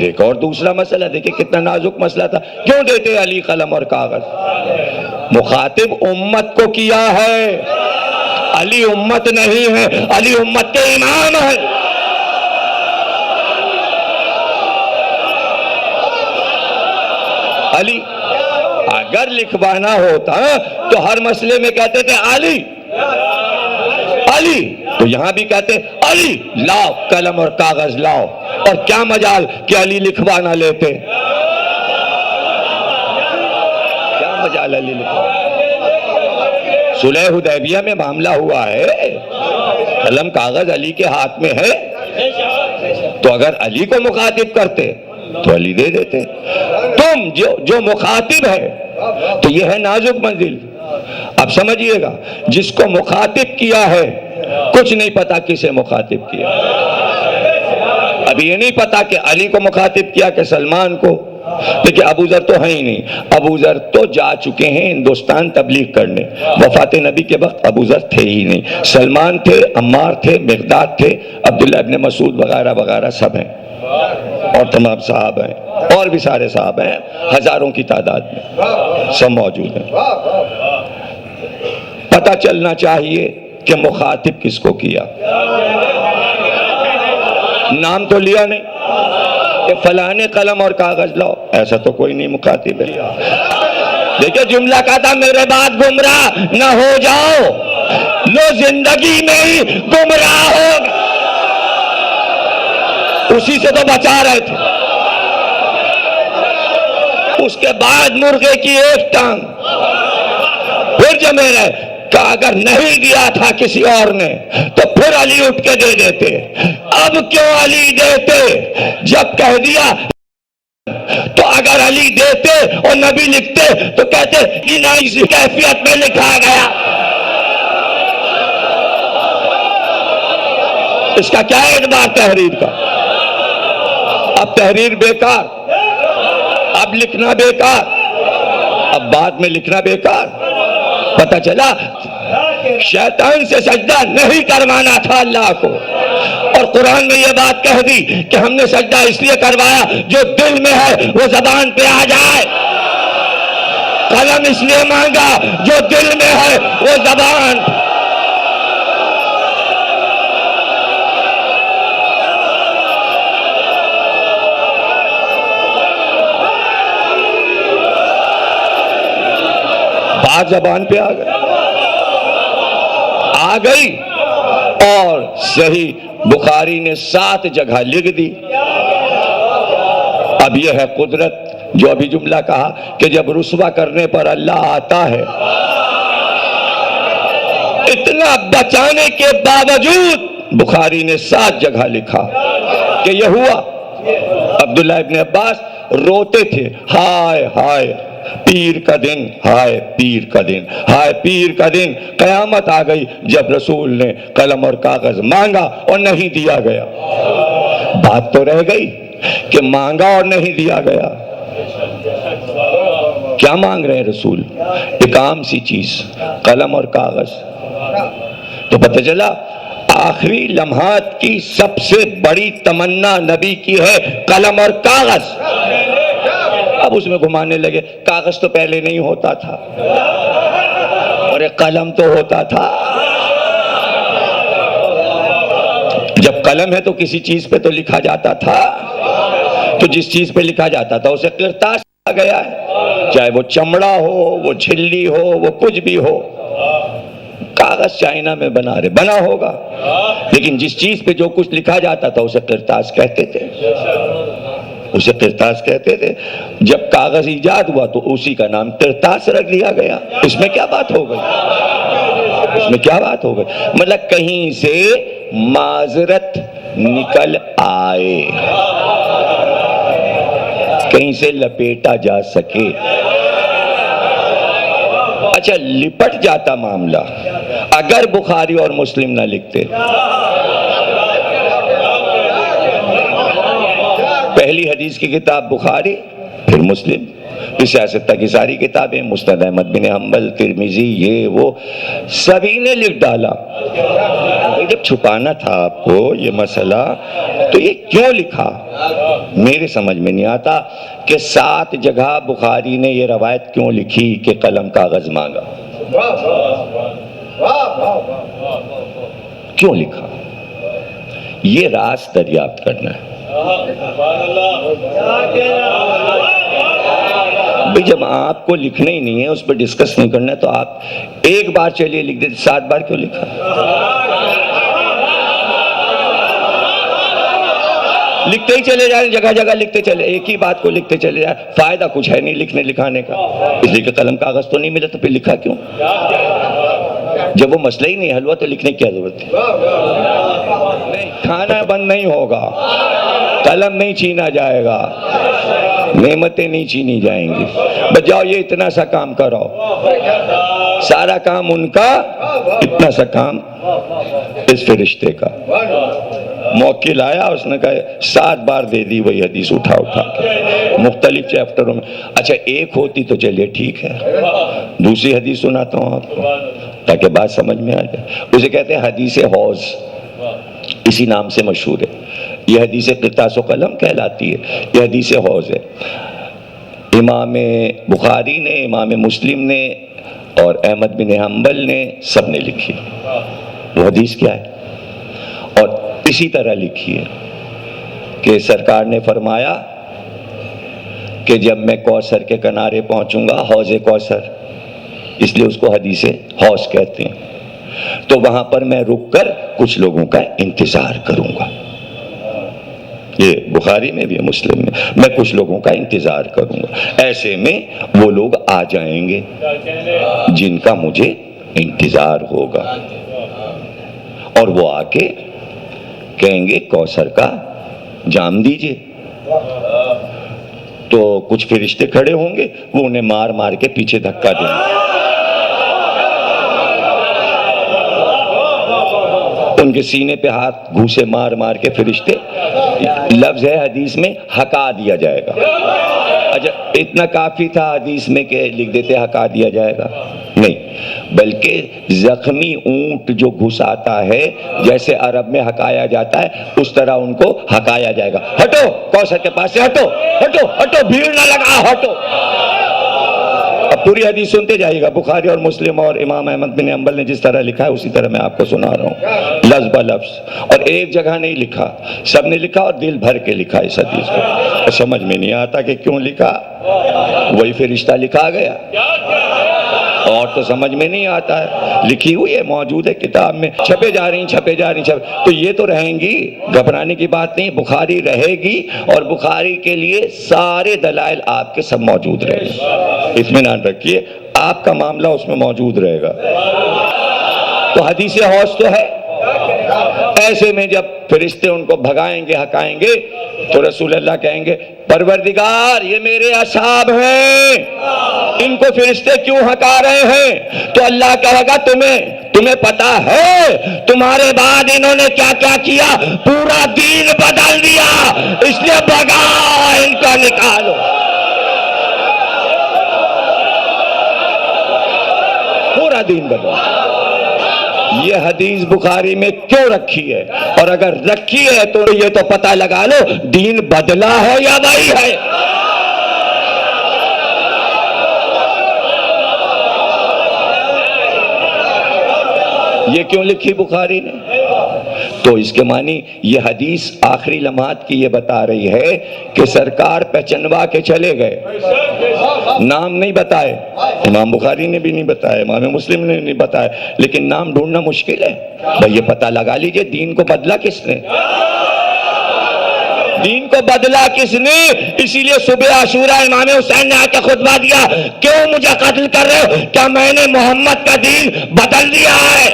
پھر ایک اور دوسرا مسئلہ دیکھیں کتنا نازک مسئلہ تھا، کیوں دیتے علی قلم اور کاغذ؟ مخاطب امت کو کیا ہے، علی امت نہیں ہے، علی امت کے امام ہے۔ علی اگر لکھوانا ہوتا تو ہر مسئلے میں کہتے تھے علی علی، تو یہاں بھی کہتے علی لاؤ قلم اور کاغذ لاؤ، اور کیا مجال کہ علی لکھوانا لیتے، کیا مجال علی لکھوانا۔ صلح حدیبیہ میں معاملہ ہوا ہے، قلم کاغذ علی کے ہاتھ میں ہے، تو اگر علی کو مخاطب کرتے تو علی دے دیتے۔ تم جو مخاطب ہے تو یہ ہے نازک منزل۔ اب سمجھئے گا، جس کو مخاطب کیا ہے کچھ نہیں پتا کسے مخاطب کیا، ابھی یہ نہیں پتا کہ علی کو مخاطب کیا کہ سلمان کو، لیکن ابو ذر تو ہے ہی نہیں، ابو ذر تو جا چکے ہیں ہندوستان تبلیغ کرنے، وفات نبی کے وقت ابو ذر تھے ہی نہیں، سلمان تھے، عمار تھے، مقداد تھے، عبداللہ ابن مسعود وغیرہ وغیرہ سب ہیں، اور تمام صحابہ ہیں، اور بھی سارے صحابہ ہیں، ہزاروں کی تعداد میں سب موجود ہیں۔ پتہ چلنا چاہیے کہ مخاطب کس کو کیا، نام تو لیا نہیں کہ فلانے قلم اور کاغذ لاؤ، ایسا تو کوئی نہیں مخاطب ہے۔ دیکھیں جملہ کہا تھا میرے بعد گمراہ نہ ہو جاؤ، لو زندگی میں ہی گمراہ ہو گئے، اسی سے تو بچا رہے تھے۔ اس کے بعد مرغے کی ایک ٹانگ پھر جمے رہے کہ اگر نہیں دیا تھا کسی اور نے تو پھر علی اٹھ کے دے دیتے۔ اب کیوں علی دیتے؟ جب کہہ دیا تو اگر علی دیتے اور نبی لکھتے تو کہتے یہ نہ اس کیفیت میں لکھا گیا، اس کا کیا اعتبار تحریر کا؟ اب تحریر بیکار، اب لکھنا بیکار، اب بعد میں لکھنا بیکار۔ پتہ چلا شیطان سے سجدہ نہیں کروانا تھا اللہ کو، اور قرآن میں یہ بات کہہ دی کہ ہم نے سجدہ اس لیے کروایا جو دل میں ہے وہ زبان پہ آ جائے، قلم اس لیے مانگا جو دل میں ہے وہ زبان۔ بات زبان پہ آ گئی، اور صحیح بخاری نے 7 جگہ لکھ دی۔ اب یہ ہے قدرت، جو ابھی جملہ کہا کہ جب رسوا کرنے پر اللہ آتا ہے، اتنا بچانے کے باوجود بخاری نے 7 جگہ لکھا کہ یہ ہوا۔ عبداللہ ابن عباس روتے تھے، ہائے ہائے پیر کا دن، ہائے پیر کا دن، ہائے پیر کا دن۔ قیامت آ گئی جب رسول نے قلم اور کاغذ مانگا اور نہیں دیا گیا۔ بات تو رہ گئی کہ مانگا اور نہیں دیا گیا۔ کیا مانگ رہے ہیں رسول؟ ایک عام سی چیز، قلم اور کاغذ۔ تو پتہ چلا آخری لمحات کی سب سے بڑی تمنا نبی کی ہے قلم اور کاغذ۔ اب اس میں گھمانے لگے، کاغذ تو پہلے نہیں ہوتا تھا اور ایک قلم تو ہوتا تھا۔ جب قلم ہے تو کسی چیز پہ تو لکھا جاتا تھا، تو جس چیز پہ لکھا جاتا تھا اسے قرطاس کہا گیا ہے، چاہے وہ چمڑا ہو، وہ جھلی ہو، وہ کچھ بھی ہو۔ کاغذ چائنا میں بنا ہوگا، لیکن جس چیز پہ جو کچھ لکھا جاتا تھا اسے قرطاس کہتے تھے، اسے قرطاس کہتے تھے۔ جب کاغذ ایجاد ہوا تو اسی کا نام قرطاس رکھ دیا گیا۔ اس میں کیا بات ہو گئی؟ اس میں کیا بات ہو گئی؟ مطلب کہیں سے معذرت نکل آئے، کہیں سے لپیٹا جا سکے۔ اچھا لپٹ جاتا معاملہ اگر بخاری اور مسلم نہ لکھتے۔ پہلی حدیث کی کتاب بخاری، پھر مسلم، پھر سیاست کی ساری کتابیں، مسند احمد بن حنبل، ترمذی، یہ وہ سبھی نے لکھ ڈالا۔ جب چھپانا تھا آپ کو یہ مسئلہ تو یہ کیوں لکھا؟ میرے سمجھ میں نہیں آتا کہ 7 جگہ بخاری نے یہ روایت کیوں لکھی کہ قلم کاغذ مانگا، کیوں لکھا؟ یہ راز دریافت کرنا ہے بھئی۔ جب آپ کو لکھنا ہی نہیں ہے، اس پہ ڈسکس نہیں کرنا ہے، تو آپ ایک بار چلیے لکھ دیتے، 7 بار کیوں لکھا؟ لکھتے ہی چلے جائیں، جگہ جگہ لکھتے چلے، ایک ہی بات کو لکھتے چلے جائیں، فائدہ کچھ ہے نہیں لکھنے لکھانے کا، اس لیے کہ قلم کاغذ تو نہیں ملا تو پھر لکھا کیوں؟ جب وہ مسئلہ ہی نہیں حل ہوا تو لکھنے کی کیا ضرورت ہے؟ کھانا بند نہیں ہوگا، قلم نہیں چھینا جائے گا، نعمتیں نہیں چھینی جائیں گی، بس جاؤ یہ اتنا سا کام کرو، سارا کام ان کا، اتنا سا کام اس فرشتے کا۔ موکل آیا، اس نے کہا 7 بار دے دی وہی حدیث اٹھا کے مختلف چیپٹروں میں۔ اچھا ایک ہوتی تو چلیے ٹھیک ہے، دوسری حدیث سناتا ہوں آپ کو تاکہ بات سمجھ میں آ جائے۔ اسے کہتے ہیں حدیث حوض، اسی نام سے مشہور ہے یہ حدیث قرطاس و قلم کہلاتی ہے، یہ حدیث حوض ہے۔ امام بخاری نے، امام مسلم نے اور احمد بن حنبل نے سب نے لکھی۔ وہ حدیث کیا ہے؟ اور اسی طرح لکھی ہے کہ سرکار نے فرمایا کہ جب میں کوثر کے کنارے پہنچوں گا، حوض کوثر، اس لیے اس کو حدیث حوض کہتے ہیں، تو وہاں پر میں رک کر کچھ لوگوں کا انتظار کروں گا۔ یہ بخاری میں بھی ہے، مسلم میں کچھ لوگوں کا انتظار کروں گا، ایسے میں وہ لوگ آ جائیں گے جن کا مجھے انتظار ہوگا، اور وہ آ کے کہیں گے کوثر کا جام دیجئے، تو کچھ فرشتے کھڑے ہوں گے، وہ انہیں مار مار کے پیچھے دھکا دیں گے، ان کے سینے پہ ہاتھ گھوسے مار مار کے فرشتے، لفظ ہے حدیث میں ہکا دیا جائے گا۔ اچھا اتنا کافی تھا حدیث میں کہ لکھ دیتے ہکا دیا جائے گا؟ نہیں، بلکہ زخمی اونٹ جو گھساتا ہے، جیسے عرب میں ہکایا جاتا ہے، اس طرح ان کو ہکایا جائے گا۔ ہٹو کوثر کے پاس سے، ہٹو ہٹو ہٹو، بھیڑ نہ لگا، ہٹو۔ اب پوری حدیث سنتے جائیے گا، بخاری اور مسلم اور امام احمد بن حنبل نے جس طرح لکھا ہے اسی طرح میں آپ کو سنا رہا ہوں، لفظ بہ لفظ، اور ایک جگہ نہیں لکھا، سب نے لکھا اور دل بھر کے لکھا اس حدیث کو۔ سمجھ میں نہیں آتا کہ کیوں لکھا، وہی فرشتہ لکھا گیا، اور تو سمجھ میں نہیں آتا ہے، لکھی ہوئی ہے، موجود ہے کتاب میں، چھپے جا رہی چھپے جا رہی تو یہ تو رہیں گی، گھبرانے کی بات نہیں، بخاری رہے گی، اور بخاری کے لیے سارے دلائل آپ کے سب موجود رہے گا، اطمینان رکھیے، آپ کا معاملہ اس میں موجود رہے گا۔ تو حدیث حوض تو ہے، ایسے میں جب فرشتے ان کو بھگائیں گے ہکائیں گے تو رسول اللہ کہیں گے پروردگار یہ میرے اصحاب ہیں، ان کو فرشتے کیوں ہکا رہے ہیں؟ تو اللہ کہے گا تمہیں پتا ہے تمہارے بعد انہوں نے کیا کیا کیا؟ پورا دین بدل دیا، اس لیے بھگا ان کو نکالو۔ پورا دین بدل، یہ حدیث بخاری میں کیوں رکھی ہے؟ اور اگر رکھی ہے تو یہ تو پتہ لگا لو دین بدلا ہے یا وہی ہے۔ یہ کیوں لکھی بخاری نے؟ تو اس کے معنی یہ حدیث آخری لمحات کی یہ بتا رہی ہے کہ سرکار پہچنوا کے چلے گئے، نام نہیں بتائے، امام بخاری نے بھی نہیں بتایا، امام مسلم نے نہیں بتایا، لیکن نام ڈھونڈنا مشکل ہے، بھئی یہ پتہ لگا لیجئے دین کو بدلا کس نے، دین کو بدلا کس نے؟ اسی لیے صبح عاشورہ امام حسین نے آ کے خطبہ دیا، کیوں مجھے قتل کر رہے ہو؟ کیا میں نے محمد کا دین بدل دیا ہے؟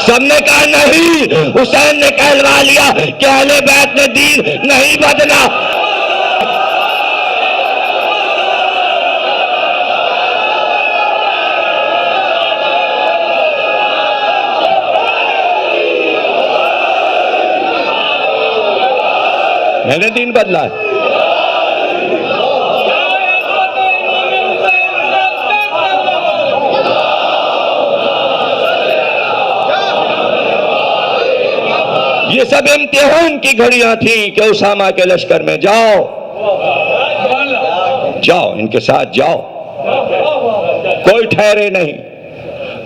سب نے کہا نہیں، حسین نے کہلوا لیا کہ اہل بیت نے دین نہیں بدلا۔ میں نے دین بدلا ہے۔ یہ سب امتحان کی گھڑیاں تھیں کہ اسامہ کے لشکر میں جاؤ، جاؤ ان کے ساتھ جاؤ، کوئی ٹھہرے نہیں،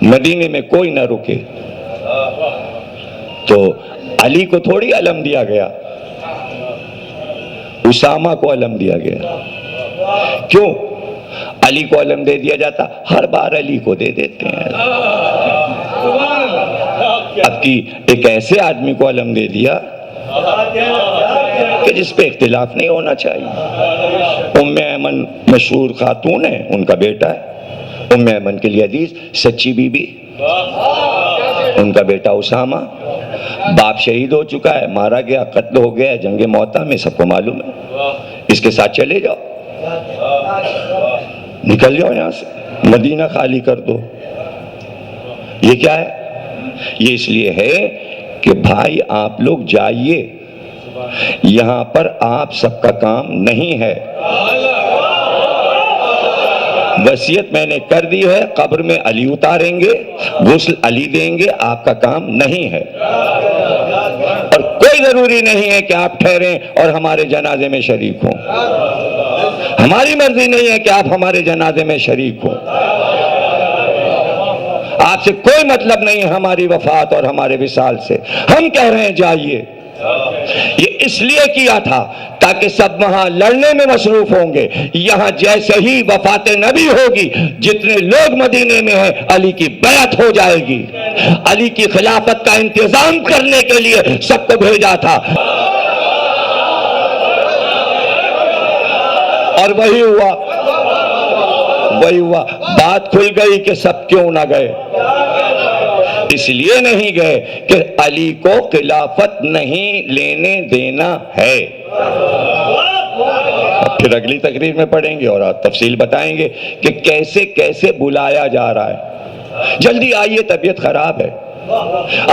مدینے میں کوئی نہ رکے۔ تو علی کو تھوڑی علم دیا گیا، اسامہ کو علم دیا گیا۔ کیوں علی کو علم دے دیا جاتا؟ ہر بار علی کو دے دیتے ہیں۔ اب کی ایک ایسے آدمی کو علم دے دیا کہ جس پہ اختلاف نہیں ہونا چاہیے۔ ام ایمن مشہور خاتون ہے، ان کا بیٹا ہے۔ ام ایمن کے لیے حدیث، سچی بی بی، ان کا بیٹا اسامہ، باپ شہید ہو چکا ہے، مارا گیا، قتل ہو گیا جنگ موتا میں، سب کو معلوم ہے، اس کے ساتھ چلے جاؤ، نکل جاؤ یہاں سے، مدینہ خالی کر دو۔ یہ کیا ہے؟ یہ اس لیے ہے کہ بھائی آپ لوگ جائیے، یہاں پر آپ سب کا کام نہیں ہے، وصیت میں نے کر دی ہے، قبر میں علی اتاریں گے، غسل علی دیں گے، آپ کا کام نہیں ہے۔ اور کوئی ضروری نہیں ہے کہ آپ ٹھہریں اور ہمارے جنازے میں شریک ہوں، ہماری مرضی نہیں ہے کہ آپ ہمارے جنازے میں شریک ہوں، آپ سے کوئی مطلب نہیں ہے ہماری وفات اور ہمارے وصال سے، ہم کہہ رہے ہیں جائیے۔ یہ اس لیے کیا تھا تاکہ سب وہاں لڑنے میں مصروف ہوں گے، یہاں جیسے ہی وفات نبی ہوگی جتنے لوگ مدینے میں ہیں علی کی بیعت ہو جائے گی۔ علی کی خلافت کا انتظام کرنے کے لیے سب کو بھیجا تھا، اور وہی ہوا، وہی ہوا۔ بات کھل گئی کہ سب کیوں نہ گئے، اس لیے نہیں گئے کہ علی کو خلافت نہیں لینے دینا ہے۔ پھر اگلی تقریر میں پڑھیں گے اور تفصیل بتائیں گے کہ کیسے کیسے بلایا جا رہا ہے۔ جلدی آئیے، طبیعت خراب ہے،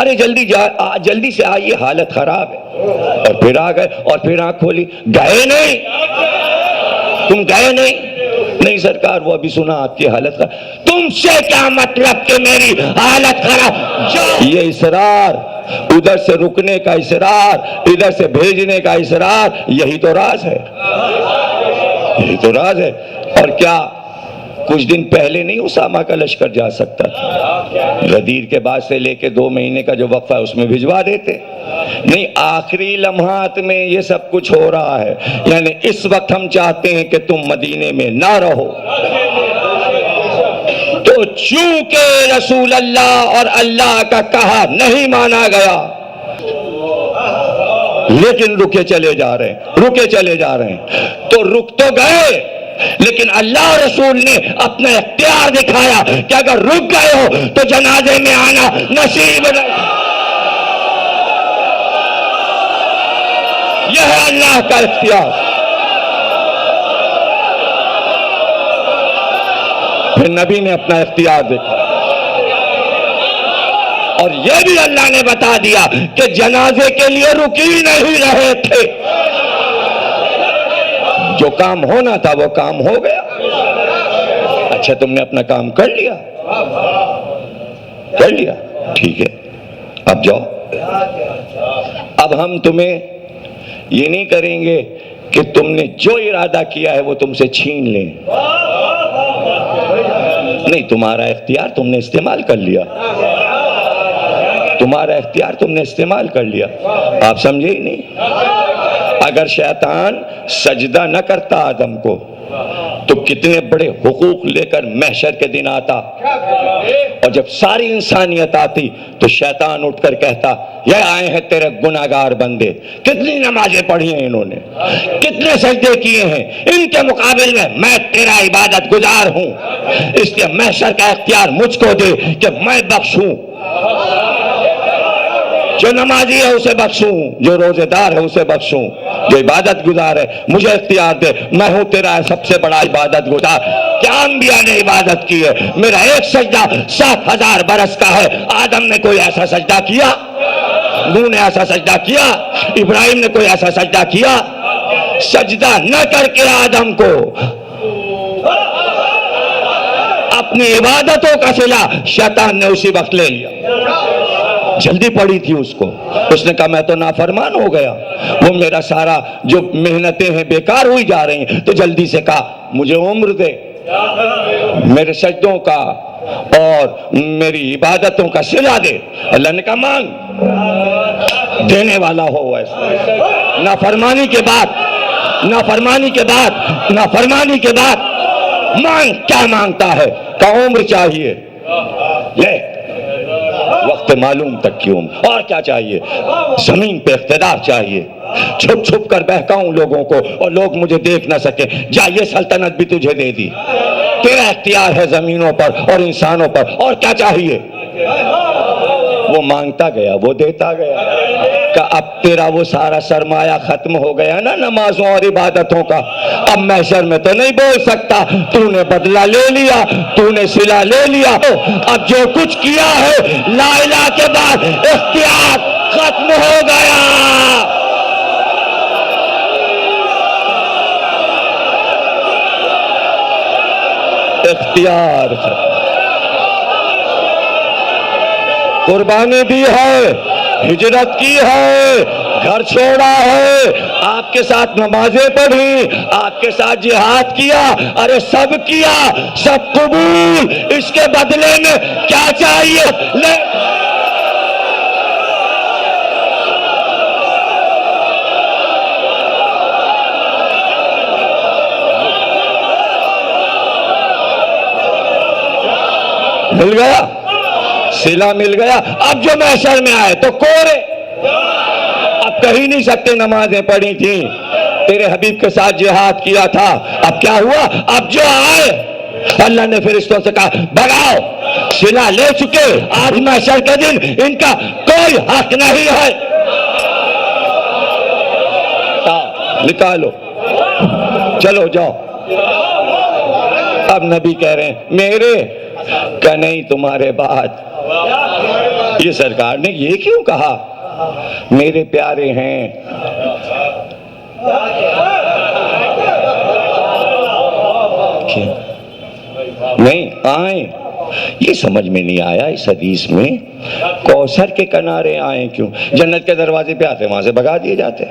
ارے جلدی سے آئیے، حالت خراب ہے، اور پھر آ گئے، اور پھر آنکھ کھولی، گئے نہیں، تم گئے نہیں؟ نہیں سرکار، وہ ابھی سنا آپ کی حالت خراب۔ تم سے کیا مطلب کہ میری حالت خراب؟ یہ اصرار، ادھر سے رکنے کا اصرار، ادھر سے بھیجنے کا اصرار، یہی تو راز ہے، یہی تو راز ہے۔ اور کیا کچھ دن پہلے نہیں اسامہ کا لشکر جا سکتا تھا؟ غدیر کے بعد سے لے کے 2 مہینے کا جو وقفہ ہے اس میں بھجوا دیتے، نہیں آخری لمحات میں یہ سب کچھ ہو رہا ہے۔ یعنی اس وقت ہم چاہتے ہیں کہ تم مدینے میں نہ رہو، تو چونکہ رسول اللہ اور اللہ کا کہا نہیں مانا گیا، لیکن رکے چلے جا رہے ہیں، رکے چلے جا رہے ہیں، تو رک تو گئے، لیکن اللہ رسول نے اپنا اختیار دکھایا کہ اگر رک گئے ہو تو جنازے میں آنا نصیب نہیں۔ یہ ہے اللہ کا اختیار۔ پھر نبی نے اپنا اختیار دکھایا، اور یہ بھی اللہ نے بتا دیا کہ جنازے کے لیے رکی نہیں رہے تھے، جو کام ہونا تھا وہ کام ہو گیا۔ اچھا تم نے اپنا کام کر لیا، کر لیا، ٹھیک ہے، اب جاؤ۔ اب ہم تمہیں یہ نہیں کریں گے کہ تم نے جو ارادہ کیا ہے وہ تم سے چھین لیں، نہیں، تمہارا اختیار تم نے استعمال کر لیا، تمہارا اختیار تم نے استعمال کر لیا۔ آپ سمجھے ہی نہیں؟ اگر شیطان سجدہ نہ کرتا آدم کو تو کتنے بڑے حقوق لے کر محشر کے دن آتا، اور جب ساری انسانیت آتی تو شیطان اٹھ کر کہتا، یہ آئے ہیں تیرے گناہگار بندے، کتنی نمازیں پڑھی ہیں انہوں نے، کتنے سجدے کیے ہیں، ان کے مقابل میں تیرا عبادت گزار ہوں، اس لیے محشر کا اختیار مجھ کو دے کہ میں بخشوں، جو نمازی ہے اسے بخشوں، جو روزے دار ہے اسے بخشوں، جو عبادت گزار ہے مجھے اختیار دے، میں ہوں تیرا سب سے بڑا عبادت گزار۔ کیا انبیاء نے عبادت کی ہے؟ میرا ایک سجدہ 7,000 برس کا ہے۔ آدم نے کوئی ایسا سجدہ کیا؟ نوح نے ایسا سجدہ کیا؟ ابراہیم نے کوئی ایسا سجدہ کیا؟ سجدہ نہ کر کے آدم کو اپنی عبادتوں کا صلہ شیطان نے اسی وقت لے لیا۔ جلدی پڑی تھی اس کو. اس نے کہا میں تو نافرمان ہو گیا, وہ میرا سارا جو محنتیں ہیں بیکار ہوئی جا رہی ہیں. تو جلدی سے کہا مجھے عمر دے, میرے سجدوں کا اور میری عبادتوں کا صلہ دے. اللہ نے کہا مانگ, دینے والا ہو. ایسا نافرمانی کے بعد مانگ, کیا مانگتا ہے؟ کہ عمر چاہیے, لے وقت معلوم تک کی عمر. اور کیا چاہیے؟ زمین پہ اقتدار چاہیے, چھپ چھپ کر بہکاؤں لوگوں کو اور لوگ مجھے دیکھ نہ سکے. جا یہ سلطنت بھی تجھے دے دی, تیرا اختیار ہے زمینوں پر اور انسانوں پر. اور کیا چاہیے؟ وہ مانگتا گیا, وہ دیتا گیا. کہ اب تیرا وہ سارا سرمایہ ختم ہو گیا نا نمازوں اور عبادتوں کا, اب محشر میں تو نہیں بول سکتا. تو نے بدلہ لے لیا, تو نے صلہ لے لیا, اب جو کچھ کیا ہے لا الہ کے بعد اختیار ختم ہو گیا. اختیار قربانی دی ہے, ہجرت کی ہے, گھر چھوڑا ہے, آپ کے ساتھ نمازیں پڑھی, آپ کے ساتھ جہاد کیا, ارے سب کیا, سب قبول. اس کے بدلے میں کیا چاہیے؟ مل گیا, صلہ مل گیا. اب جو محشر میں آئے تو کورے, اب کہی نہیں سکتے نمازیں پڑھی تھیں, تیرے حبیب کے ساتھ جہاد کیا تھا. اب کیا ہوا؟ اب جو آئے اللہ نے فرشتوں سے کہا بھگاؤ, صلہ لے چکے, آج محشر کے دن ان کا کوئی حق نہیں ہے. نکالو, چلو جاؤ. اب نبی کہہ رہے ہیں میرے, کہ نہیں تمہارے بعد. یہ سرکار نے یہ کیوں کہا؟ میرے پیارے ہیں, نہیں آئیں. یہ سمجھ میں نہیں آیا اس حدیث میں کوثر کے کنارے آئیں کیوں؟ جنت کے دروازے پہ آتے وہاں سے بھگا دیے جاتے.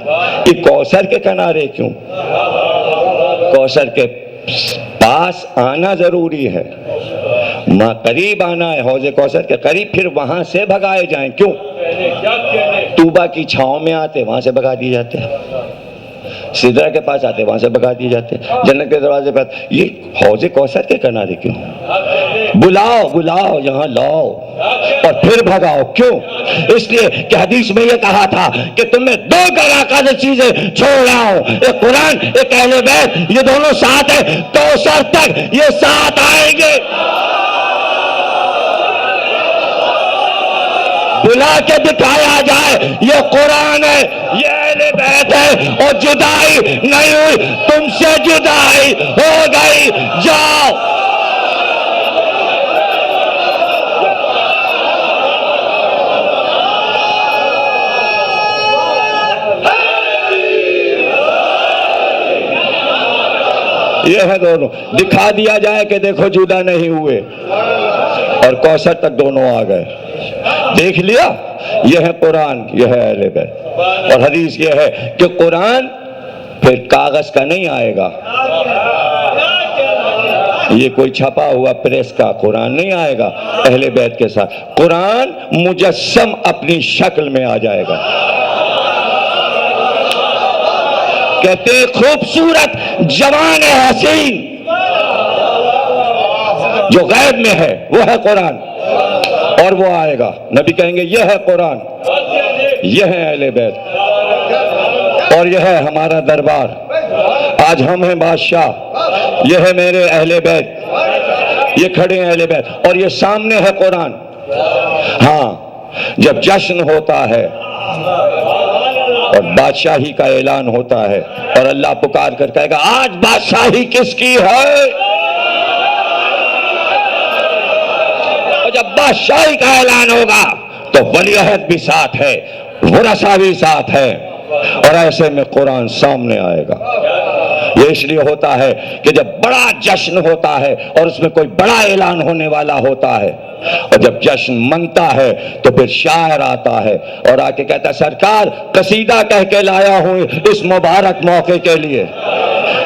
یہ کوثر کے کنارے کیوں؟ کوثر کے پاس آنا ضروری ہے, ماں قریب آنا ہے, حوض کوثر کے قریب, پھر وہاں سے بھگائے جائیں. کیوں؟ طوبہ کی چھاؤں میں آتے وہاں سے بھگا دیے جاتے ہیں, سدرہ کے پاس آتے وہاں سے بھگا دیے جاتے ہیں, جنت کے دروازے پہ آتے. یہ حوض کوثر کے کنارے کیوں؟ بلاؤ بلاؤ یہاں لاؤ اور پھر بھگاؤ. کیوں؟ اس لیے کہ حدیث میں یہ کہا تھا کہ تمہیں دو گراکار چیزیں چھوڑ رہا ہوں, ایک قرآن ایک اہل بیت, یہ دونوں ساتھ ہیں, کوثر تک یہ ساتھ آئیں گے. بلا کے دکھایا جائے یہ قرآن ہے, یہ اہل بیت ہے, اور جدائی نہیں ہوئی, تم سے جدائی ہو گئی, جاؤ. یہ ہے دونوں, دکھا دیا جائے کہ دیکھو جدا نہیں ہوئے, اور کوثر تک دونوں آ گئے. دیکھ لیا, یہ ہے قرآن, یہ ہے اہل بیت. اور حدیث یہ ہے کہ قرآن پھر کاغذ کا نہیں آئے گا, یہ کوئی چھپا ہوا پریس کا قرآن نہیں آئے گا. اہل بیت کے ساتھ قرآن مجسم اپنی شکل میں آ جائے گا. کہتے خوبصورت جوان حسین جو غیب میں ہے وہ ہے قرآن, اور وہ آئے گا. نبی کہیں گے یہ ہے قرآن, یہ ہے اہل بیت, اور یہ ہے ہمارا دربار. آج ہم ہیں بادشاہ, یہ ہے میرے اہل بیت, یہ کھڑے ہیں اہل بیت, اور یہ سامنے ہے قرآن. ہاں, جب جشن ہوتا ہے اور بادشاہی کا اعلان ہوتا ہے اور اللہ پکار کر کہے گا آج بادشاہی کس کی ہے, اور جب بادشاہی کا اعلان ہوگا تو ولی عہد بھی ساتھ ہے, ورثہ بھی ساتھ ہے, اور ایسے میں قرآن سامنے آئے گا. یہ اس لیے ہوتا ہے کہ جب بڑا جشن ہوتا ہے اور اس میں کوئی بڑا اعلان ہونے والا ہوتا ہے، اور جب جشن منتا ہے تو پھر شاعر آتا ہے اور آ کے کہتا ہے سرکار قصیدہ کہہ کے لایا ہوں اس مبارک موقع کے لیے۔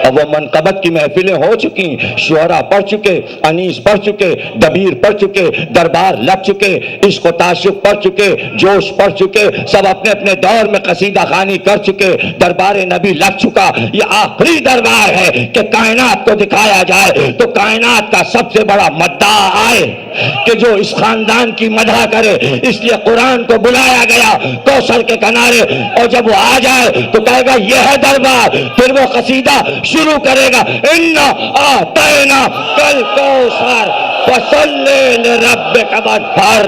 اب وہ منقبت کی محفلیں ہو چکی، شعرا پڑھ چکے، انیس پڑھ چکے، دبیر پڑھ چکے، دربار لگ چکے، عشق و تعشق پڑھ چکے، جوش پڑھ چکے، سب اپنے اپنے دور میں قصیدہ خوانی کر چکے، دربار نبی لگ چکا۔ یہ آخری دربار ہے کہ کائنات کو دکھایا جائے تو کائنات کا سب سے بڑا مداح آئے کہ جو اس خاندان کی مدح کرے، اس لیے قرآن کو بلایا گیا کوثر کے کنارے، اور جب وہ آ جائے تو کہے گا یہ ہے دربار، پھر وہ قصیدہ شروع کرے گا اِنَّا أَعْطَيْنَا كَالْكَوْثَرَ فَصَلِّ لِرَبِّكَ وَانْحَرْ۔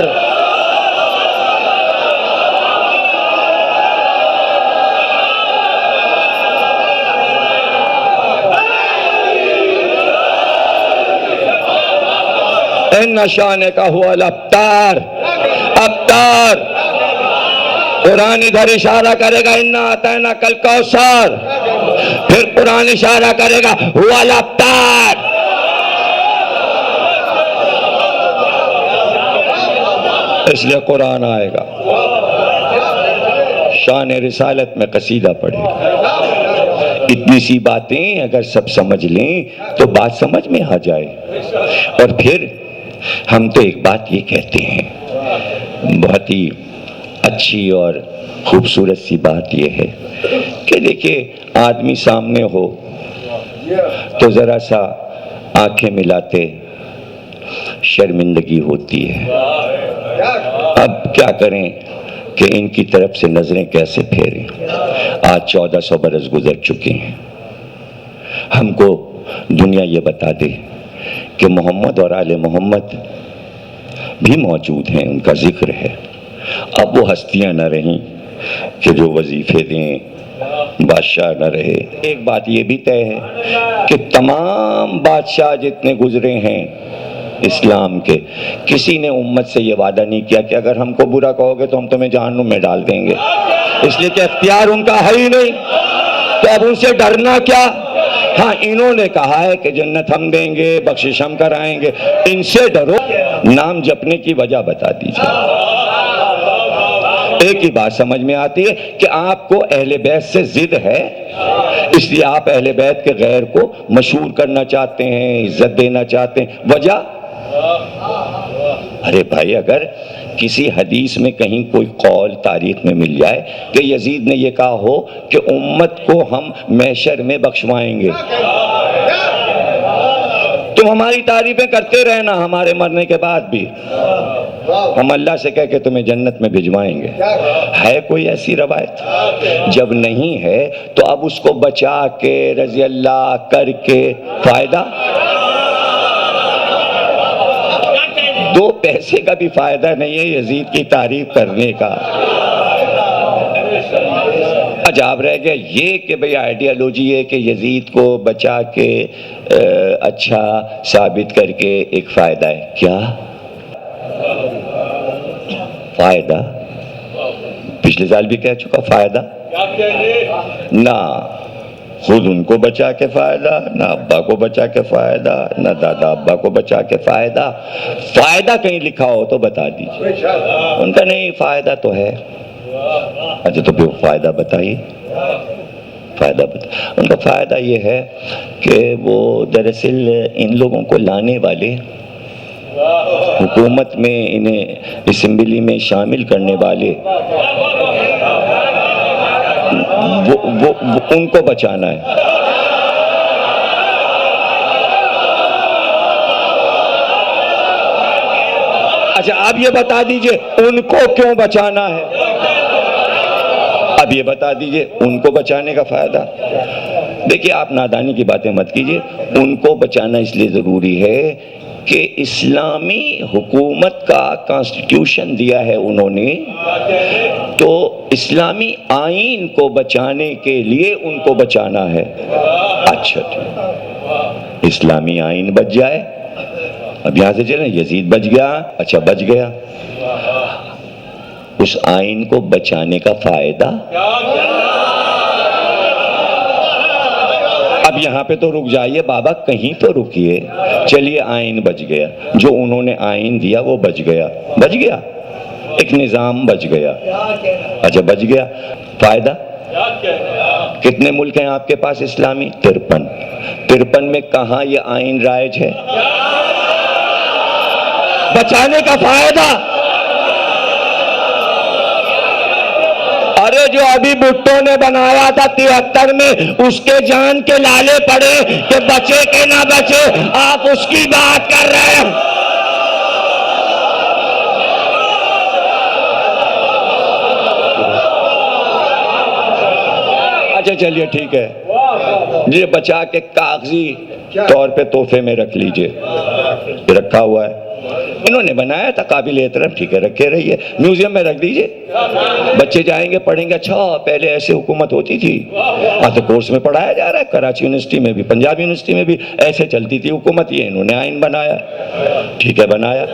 اِنَّ شَانِكَ هُوَ الْأَبْتَرُ۔ ابتر قرآن ادھر اشارہ کرے گا اِنَّا أَعْطَيْنَاكَ الْكَوْثَرَ، پھر قرآن اشارہ کرے گا هُوَ الْأَبْتَرُ۔ اس لیے قرآن آئے گا، شان رسالت میں قصیدہ پڑھے گا۔ اتنی سی باتیں اگر سب سمجھ لیں تو بات سمجھ میں آ جائے۔ اور پھر ہم تو ایک بات یہ کہتے ہیں، بہت ہی اچھی اور خوبصورت سی بات یہ ہے کہ دیکھیں آدمی سامنے ہو تو ذرا سا آنکھیں ملاتے شرمندگی ہوتی ہے۔ اب کیا کریں کہ ان کی طرف سے نظریں کیسے پھیریں؟ آج 1400 برس گزر چکے ہیں۔ ہم کو دنیا یہ بتا دے کہ محمد اور آل محمد بھی موجود ہیں، ان کا ذکر ہے۔ اب وہ ہستیاں نہ رہیں کہ جو وظیفے دیں، بادشاہ نہ رہے۔ ایک بات یہ بھی طے ہے کہ تمام بادشاہ جتنے گزرے ہیں اسلام کے، کسی نے امت سے یہ وعدہ نہیں کیا کہ اگر ہم کو برا کہو گے تو ہم تمہیں جہنم میں ڈال دیں گے، اس لیے کہ اختیار ان کا ہے ہی نہیں، تو اب ان سے ڈرنا کیا؟ ہاں انہوں نے کہا ہے کہ جنت ہم دیں گے، بخشش ہم کرائیں گے، ان سے ڈرو۔ نام جپنے کی وجہ بتا دیجیے۔ ایک ہی بات سمجھ میں آتی ہے کہ آپ کو اہل بیت سے ضد ہے، اس لیے آپ اہل بیت کے غیر کو مشہور کرنا چاہتے ہیں، عزت دینا چاہتے ہیں۔ وجہ ارے بھائی اگر کسی حدیث میں کہیں کوئی قول تاریخ میں مل جائے کہ یزید نے یہ کہا ہو کہ امت کو ہم محشر میں بخشوائیں گے، تم ہماری تعریفیں کرتے رہنا ہمارے مرنے کے بعد بھی، ہم اللہ سے کہہ کے تمہیں جنت میں بھجوائیں گے۔ ہے کوئی ایسی روایت؟ جب نہیں ہے تو اب اس کو بچا کے رضی اللہ کر کے فائدہ؟ دو پیسے کا بھی فائدہ نہیں ہے یزید کی تعریف کرنے کا۔ عجاب رہ گیا یہ کہ بھئی آئیڈیالوجی ہے کہ یزید کو بچا کے اچھا ثابت کر کے ایک فائدہ ہے۔ کیا فائدہ؟ پچھلے سال بھی کہہ چکا فائدہ نہ خود ان کو بچا کے فائدہ، نہ ابا کو بچا کے فائدہ، نہ دادا ابا کو بچا کے فائدہ۔ فائدہ کہیں لکھا ہو تو بتا دیجیے۔ ان کا نہیں فائدہ تو ہے۔ اچھا تو پھر فائدہ بتائیے، فائدہ ان کا فائدہ یہ ہے کہ وہ دراصل ان لوگوں کو لانے والے، حکومت میں انہیں اسمبلی میں شامل کرنے والے، وہ ان کو بچانا ہے۔ اچھا آپ یہ بتا دیجئے ان کو کیوں بچانا ہے؟ اب یہ بتا دیجئے ان کو بچانے کا فائدہ۔ دیکھیے آپ نادانی کی باتیں مت کیجئے، ان کو بچانا اس لیے ضروری ہے کہ اسلامی حکومت کا کانسٹیٹیوشن دیا ہے انہوں نے، تو اسلامی آئین کو بچانے کے لیے ان کو بچانا ہے۔ اچھا ٹھیک، اسلامی آئین بچ جائے، اب یہاں سے چلیں یزید بچ گیا، اچھا بچ گیا، اس آئین کو بچانے کا فائدہ۔ اب یہاں پہ تو رک جائیے بابا، کہیں تو رکیے. چلیے آئین بچ گیا، جو انہوں نے آئین دیا وہ بچ گیا، بچ گیا، ایک نظام بچ گیا. اچھا بچ گیا، فائدہ کتنے ملک ہیں آپ کے پاس اسلامی؟ 53 میں کہاں یہ آئین رائج ہے؟ بچانے کا فائدہ. ارے جو ابھی بھٹو نے بنایا تھا 73 میں، اس کے جان کے لالے پڑے کہ بچے کہ نہ بچے، آپ اس کی بات کر رہے ہیں. اچھا چلیے ٹھیک ہے، یہ بچا کے کاغذی طور پہ تحفے میں رکھ لیجئے، رکھا ہوا ہے، انہوں نے بنایا تھا، قابل احترام، ٹھیک ہے رکھے رہیے، میوزیم میں رکھ دیجئے، بچے جائیں گے پڑھیں گے. اچھا پہلے ایسے حکومت ہوتی تھی، تو کورس میں پڑھایا جا رہا ہے، کراچی یونیورسٹی میں بھی، پنجاب یونیورسٹی میں بھی ایسے چلتی تھی حکومت، یہ انہوں نے آئین بنایا، ٹھیک ہے بنایا.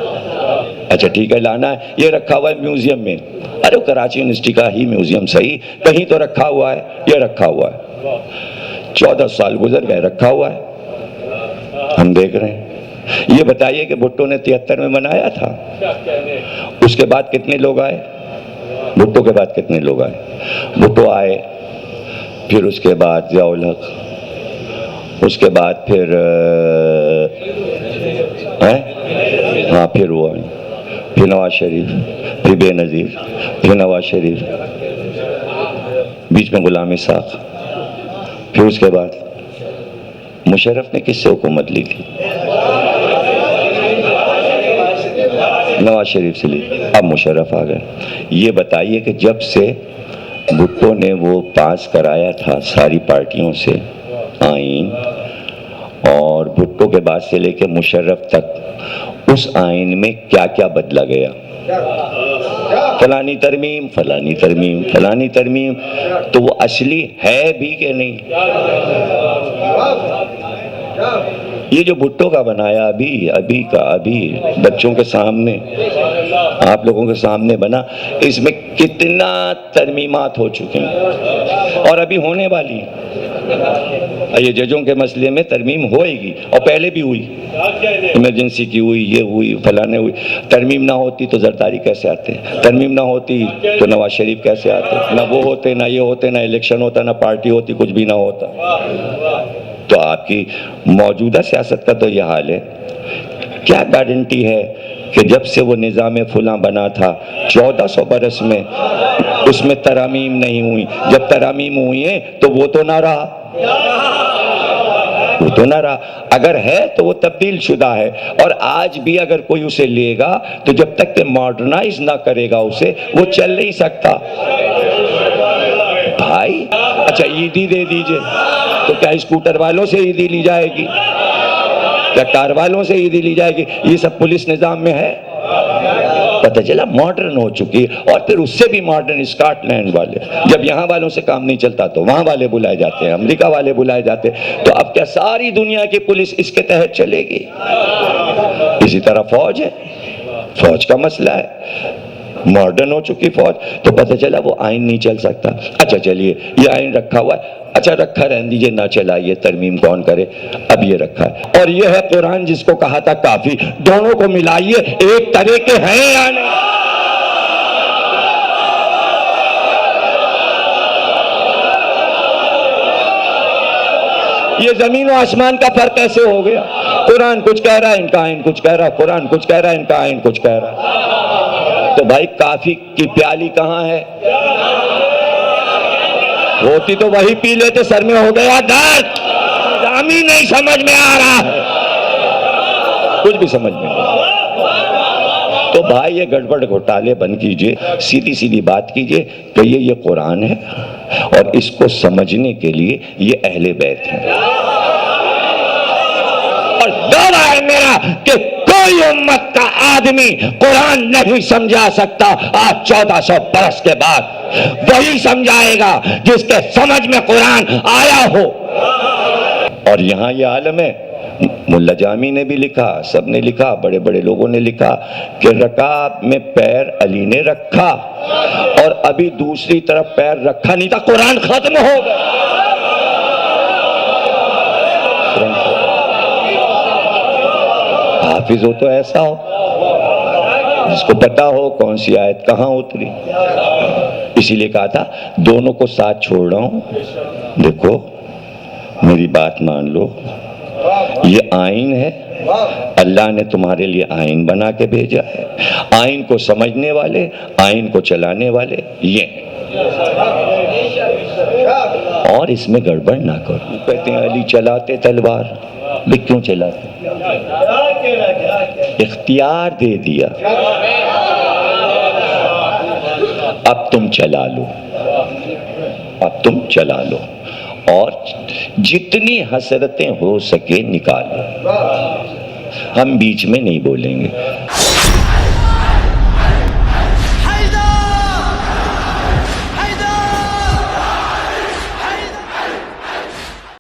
اچھا ٹھیک ہے لانا ہے، یہ رکھا ہوا ہے میوزیم میں. ارے کراچی یونیورسٹی کا ہی میوزیم صحیح، کہیں تو رکھا ہوا ہے، یہ رکھا ہوا ہے، 14 سال گزر گئے رکھا ہوا ہے، ہم دیکھ رہے ہیں. یہ بتائیے کہ بھٹو نے 73 میں بنایا تھا، اس کے بعد کتنے لوگ آئے؟ بھٹو کے بعد کتنے لوگ آئے؟ بھٹو آئے، پھر اس کے بعد ضیاء الحق، اس کے بعد پھر ہاں پھر وہ آئے، پھر نواز شریف، پھر بے نظیر، پھر نواز شریف، بیچ میں غلام اسحاق، پھر اس کے بعد مشرف نے کس سے حکومت لی تھی؟ نواز شریف سے لی، اب مشرف آ گئے. یہ بتائیے کہ جب سے بھٹو نے وہ پاس کرایا تھا ساری پارٹیوں سے آئین، اور بھٹو کے بعد سے لے کے مشرف تک اس آئین میں کیا کیا بدلا گیا؟ فلانی ترمیم، فلانی ترمیم، فلانی ترمیم، تو وہ اصلی ہے بھی کہ نہیں؟ یہ جو بھٹو کا بنایا ابھی بچوں کے سامنے، آپ لوگوں کے سامنے بنا، اس میں کتنا ترمیمات ہو چکے ہیں اور ابھی ہونے والی. یہ ججوں کے مسئلے میں ترمیم ہوئے گی، اور پہلے بھی ہوئی، ایمرجنسی کی ہوئی، یہ ہوئی، فلانے ہوئی. ترمیم نہ ہوتی تو زرداری کیسے آتے؟ ترمیم نہ ہوتی تو نواز شریف کیسے آتے؟ نہ وہ ہوتے، نہ یہ ہوتے، نہ الیکشن ہوتا، نہ پارٹی ہوتی، کچھ بھی نہ ہوتا. تو آپ کی موجودہ سیاست کا تو یہ حال ہے. کیا گارنٹی ہے کہ جب سے وہ نظام فلاں بنا تھا 1400 برس میں اس میں ترامیم نہیں ہوئی؟ جب ترامیم ہوئی ہیں تو وہ تو نہ رہا، وہ تو نہ رہا. اگر ہے تو وہ تبدیل شدہ ہے، اور آج بھی اگر کوئی اسے لے گا تو جب تک کہ ماڈرنائز نہ کرے گا اسے، وہ چل نہیں سکتا. بھائی اچھا عیدی دے دیجئے، تو کیا اسکوٹر والوں سے عیدی لی جائے گی؟ کیا کار والوں سے عیدی لی جائے گی؟ یہ سب پولیس نظام میں ہے. پتہ چلا ماڈرن ہو چکی ہے. اور پھر اس سے بھی ماڈرن اسکاٹ لینڈ والے، جب یہاں والوں سے کام نہیں چلتا تو وہاں والے بلائے جاتے ہیں، امریکہ والے بلائے جاتے ہیں. تو اب کیا ساری دنیا کی پولیس اس کے تحت چلے گی؟ اسی طرح فوج ہے، فوج کا مسئلہ ہے، ماڈرن ہو چکی فوج، تو پتہ چلا وہ آئین نہیں چل سکتا. اچھا چلیے یہ آئین رکھا ہوا ہے، اچھا رکھا رہنے دیجئے، نہ چلائیے، ترمیم کون کرے؟ اب یہ رکھا ہے. اور یہ ہے قرآن جس کو کہا تھا کافی. دونوں کو ملائیے، ایک طرح کے ہیں یا نہیں؟ یہ زمین و آسمان کا فرق کیسے ہو گیا؟ قرآن کچھ کہہ رہا ہے، ان کا آئین کچھ کہہ رہا ہے، قرآن کچھ کہہ رہا ہے، ان کا آئین کچھ کہہ رہا ہے. تو بھائی کافی کی پیالی کہاں ہے؟ ہوتی تو وہی پی لیتے. سر میں ہو گیا درد، نظام ہی نہیں سمجھ میں آ رہا ہے، کچھ بھی سمجھ میں نہیں. تو بھائی یہ گڑبڑ گھوٹالے بند کیجئے، سیدھی سیدھی بات کیجئے کہ یہ قرآن ہے، اور اس کو سمجھنے کے لیے یہ اہل بیت ہیں. اور دعویٰ ہے میرا کہ کوئی امت کا آدمی قرآن نہیں سمجھا سکتا آج 1400 برس کے بعد. وہی سمجھائے گا جس کے سمجھ میں قرآن آیا ہو. اور یہاں یہ عالم ہے، ملا جامی نے بھی لکھا، سب نے لکھا، بڑے بڑے لوگوں نے لکھا کہ رکعت میں پیر علی نے رکھا، اور ابھی دوسری طرف پیر رکھا نہیں تھا، قرآن ختم ہو گیا. اکرم کو. حافظ ہو تو ایسا ہو جس کو پتا ہو کون سی آیت کہاں اتری. اسی لیے کہا تھا دونوں کو ساتھ چھوڑ رہا ہوں. دیکھو میری بات مان لو, یہ آئین ہے, اللہ نے تمہارے لیے آئین بنا کے بھیجا ہے. آئین کو سمجھنے والے, آئین کو چلانے والے یہ ہیں, اور اس میں گڑبڑ نہ کرو. کہتے ہیں علی چلاتے تلوار, بھی کیوں چلاتے؟ اختیار دے دیا, اب تم چلا لو, اب تم چلا لو, اور جتنی حسرتیں ہو سکے نکالو. ہم بیچ میں نہیں بولیں گے.